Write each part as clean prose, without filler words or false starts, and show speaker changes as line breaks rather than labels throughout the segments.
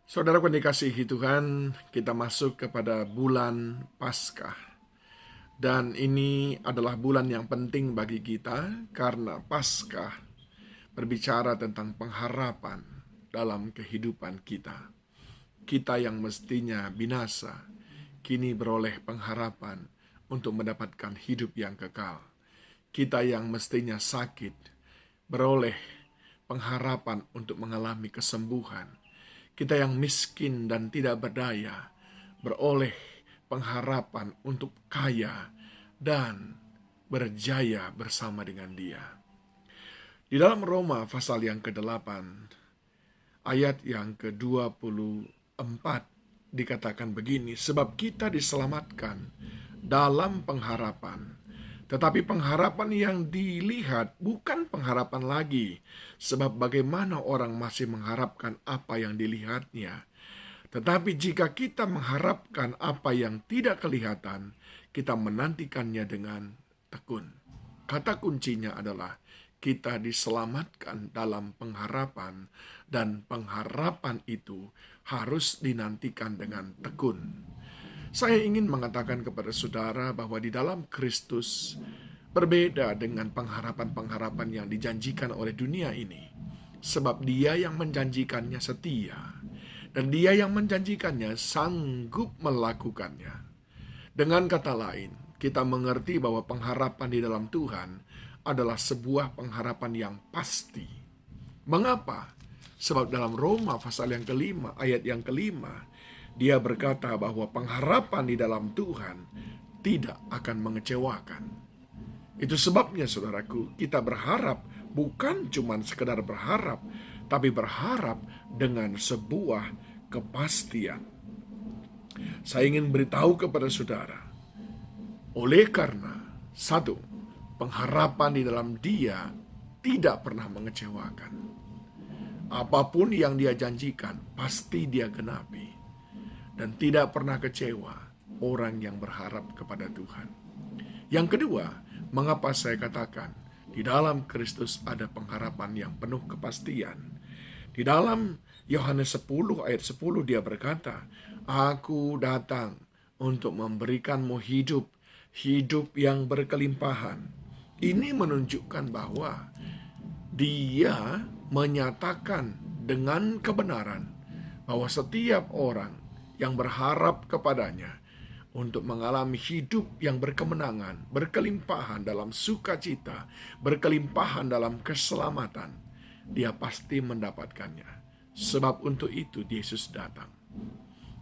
Saudaraku yang dikasihi Tuhan, kita masuk kepada bulan Paskah. Dan ini adalah bulan yang penting bagi kita karena Paskah berbicara tentang pengharapan dalam kehidupan kita. Kita yang mestinya binasa, kini beroleh pengharapan untuk mendapatkan hidup yang kekal. Kita yang mestinya sakit, beroleh pengharapan untuk mengalami kesembuhan. Kita yang miskin dan tidak berdaya, beroleh pengharapan untuk kaya dan berjaya bersama dengan Dia. Di dalam Roma pasal yang ke-8, ayat yang ke-24 dikatakan begini, sebab kita diselamatkan dalam pengharapan. Tetapi pengharapan yang dilihat bukan pengharapan lagi, sebab bagaimana orang masih mengharapkan apa yang dilihatnya. Tetapi jika kita mengharapkan apa yang tidak kelihatan, kita menantikannya dengan tekun. Kata kuncinya adalah kita diselamatkan dalam pengharapan, dan pengharapan itu harus dinantikan dengan tekun. Saya ingin mengatakan kepada saudara bahwa di dalam Kristus berbeda dengan pengharapan-pengharapan yang dijanjikan oleh dunia ini. Sebab Dia yang menjanjikannya setia, dan Dia yang menjanjikannya sanggup melakukannya. Dengan kata lain, kita mengerti bahwa pengharapan di dalam Tuhan adalah sebuah pengharapan yang pasti. Mengapa? Sebab dalam Roma pasal yang kelima, ayat yang kelima, dia berkata bahwa pengharapan di dalam Tuhan tidak akan mengecewakan. Itu sebabnya saudaraku, kita berharap bukan cuma sekedar berharap, tapi berharap dengan sebuah kepastian. Saya ingin beritahu kepada saudara, oleh karena satu, pengharapan di dalam Dia tidak pernah mengecewakan. Apapun yang Dia janjikan, pasti Dia genapi. Dan tidak pernah kecewa orang yang berharap kepada Tuhan. Yang kedua, mengapa saya katakan di dalam Kristus ada pengharapan yang penuh kepastian. Di dalam Yohanes 10 ayat 10 dia berkata, Aku datang untuk memberikanmu hidup, hidup yang berkelimpahan. Ini menunjukkan bahwa Dia menyatakan dengan kebenaran bahwa setiap orang yang berharap kepadanya untuk mengalami hidup yang berkemenangan, berkelimpahan dalam sukacita, berkelimpahan dalam keselamatan, dia pasti mendapatkannya. Sebab untuk itu Yesus datang.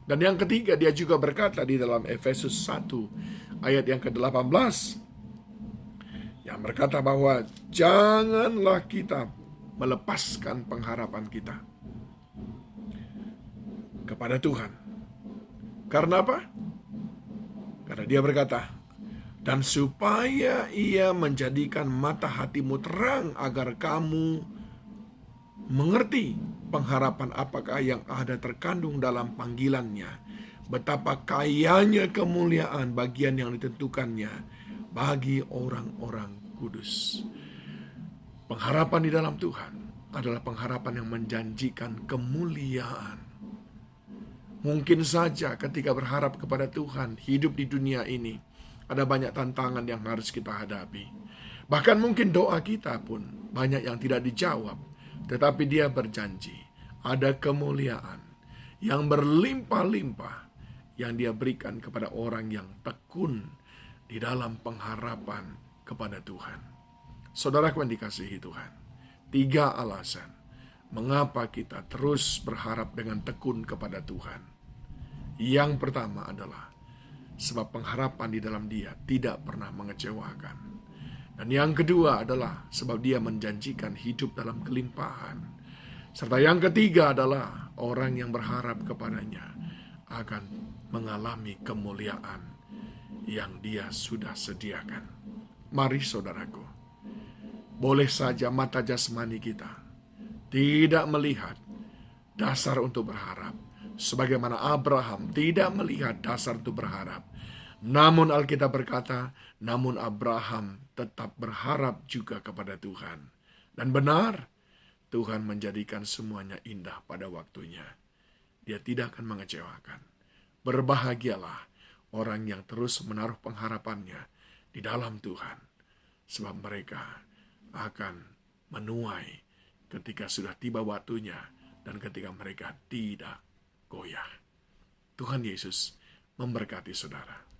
Dan yang ketiga, dia juga berkata di dalam Efesus 1 ayat yang ke-18, yang berkata bahwa janganlah kita melepaskan pengharapan kita kepada Tuhan. Karena apa? Karena dia berkata, dan supaya Ia menjadikan mata hatimu terang agar kamu mengerti pengharapan apakah yang ada terkandung dalam panggilannya, betapa kayanya kemuliaan bagian yang ditentukannya bagi orang-orang kudus. Pengharapan di dalam Tuhan adalah pengharapan yang menjanjikan kemuliaan. Mungkin saja ketika berharap kepada Tuhan, hidup di dunia ini, ada banyak tantangan yang harus kita hadapi. Bahkan mungkin doa kita pun banyak yang tidak dijawab. Tetapi Dia berjanji, ada kemuliaan yang berlimpah-limpah yang Dia berikan kepada orang yang tekun di dalam pengharapan kepada Tuhan. Saudaraku yang dikasihi Tuhan, 3 alasan mengapa kita terus berharap dengan tekun kepada Tuhan. Yang pertama adalah sebab pengharapan di dalam Dia tidak pernah mengecewakan. Dan yang kedua adalah sebab Dia menjanjikan hidup dalam kelimpahan. Serta yang ketiga adalah orang yang berharap kepadanya akan mengalami kemuliaan yang Dia sudah sediakan. Mari saudaraku, boleh saja mata jasmani kita tidak melihat dasar untuk berharap, sebagaimana Abraham tidak melihat dasar untuk berharap. Namun Alkitab berkata, namun Abraham tetap berharap juga kepada Tuhan. Dan benar, Tuhan menjadikan semuanya indah pada waktunya. Dia tidak akan mengecewakan. Berbahagialah orang yang terus menaruh pengharapannya di dalam Tuhan, sebab mereka akan menuai ketika sudah tiba waktunya dan ketika mereka tidak goyah. Tuhan Yesus memberkati saudara.